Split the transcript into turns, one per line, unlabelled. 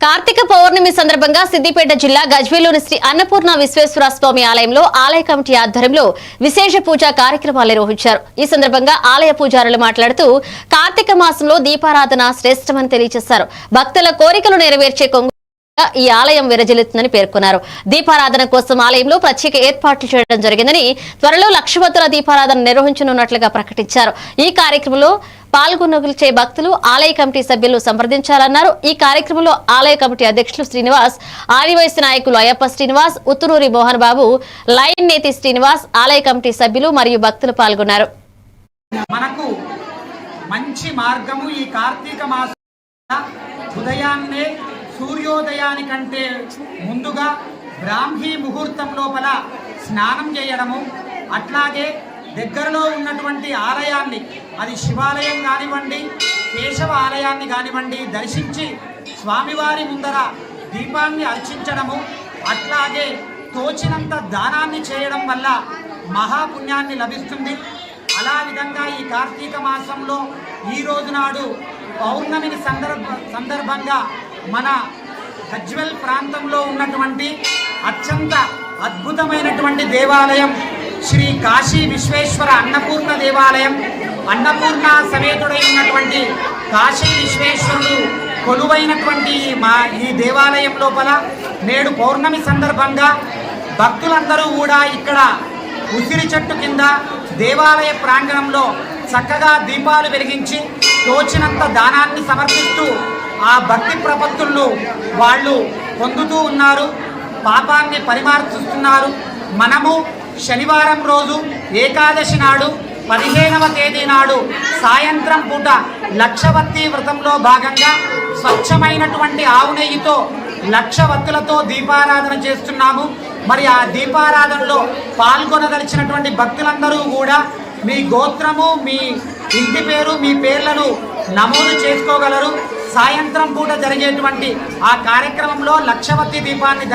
కార్తీక పౌర్ణమి సందర్భంగా సిద్దిపేట జిల్లా గజ్వేల్లోని శ్రీ అన్నపూర్ణ విశ్వేశ్వర స్వామి ఆలయంలో ఆలయ కమిటీ ఆధ్వర్యంలో విశేష పూజా కార్యక్రమాలు నిర్వహించారు। ఈ సందర్భంగా ఆలయ పూజారులు మాట్లాడుతూ కార్తీక మాసంలో దీపారాధన శ్రేష్టమని తెలియజేశారు। భక్తుల కోరికలు నెరవేర్చే ఈ ఆలయం విరజిల్లుతుందని పేర్కొన్నారు। దీపారాధన కోసం ఆలయంలో ప్రత్యేక ఏర్పాట్లు చేయడం జరిగిందని, త్వరలో 1,00,000 వత్తుల దీపారాధన నిర్వహించనున్నట్లుగా ప్రకటించారు। ఈ కార్యక్రమంలో పాల్గొనగలిచే భక్తులు ఆలయ కమిటీ సభ్యులు సంప్రదించాలన్నారు। ఈ కార్యక్రమంలో ఆలయ కమిటీ అధ్యక్షులు శ్రీనివాస్, ఆదివాసీ నాయకులు అయ్యప్ప శ్రీనివాస్, ఉత్తునూరి మోహన్ బాబు, లైన్ నేతి శ్రీనివాస్, ఆలయ కమిటీ సభ్యులు మరియు భక్తులు పాల్గొన్నారు।
మనకు మంచి మార్గము ఈ కార్తీక మాసం ఉదయాన్నే సూర్యోదయానికంటే ముందుగా బ్రాహ్మీ ముహూర్తం లోపల స్నానం చేయడము, అట్లాగే దగ్గరలో ఉన్నటువంటి ఆలయాన్ని, అది శివాలయం కానివ్వండి, కేశవ ఆలయాన్ని కానివ్వండి, దర్శించి స్వామివారి ముందర దీపాన్ని అర్చించడము, అట్లాగే తోచినంత దానాన్ని చేయడం వల్ల మహాపుణ్యాన్ని లభిస్తుంది। అలా విధంగా ఈ కార్తీక మాసంలో ఈ రోజు నాడు పౌర్ణమిని సందర్భంగా మన గజ్వేల్ ప్రాంతంలో ఉన్నటువంటి అత్యంత అద్భుతమైనటువంటి దేవాలయం శ్రీ కాశీ విశ్వేశ్వర అన్నపూర్ణ దేవాలయం, అన్నపూర్ణ సమేతుడై ఉన్నటువంటి కాశీ విశ్వేశ్వరుడు కొలువైనటువంటి ఈ దేవాలయం లోపల నేడు పౌర్ణమి సందర్భంగా భక్తులందరూ కూడా ఇక్కడ ఉసిరి చెట్టు కింద దేవాలయ ప్రాంగణంలో చక్కగా దీపాలు వెలిగించి తోచినంత దానాన్ని సమర్పిస్తూ ఆ భక్తి ప్రపత్తులను వాళ్ళు పొందుతూ ఉన్నారు, పాపాన్ని పరిమార్చుతున్నారు। మనము శనివారం రోజు ఏకాదశి నాడు 15వ తేదీ నాడు సాయంత్రం పూట 1,00,000 వ్రతంలో భాగంగా స్వచ్ఛమైనటువంటి ఆవు నెయ్యితో 1,00,000 వత్తులతో దీపారాధన చేస్తున్నాము। మరి ఆ దీపారాధనలో పాల్గొనదలిచినటువంటి భక్తులందరూ కూడా మీ గోత్రము, మీ ఇంటి పేరు, మీ పేర్లను నమోదు చేసుకోగలరు। సాయంత్రం పూట జరిగేటువంటి ఆ కార్యక్రమంలో 1,00,000 దీపాన్ని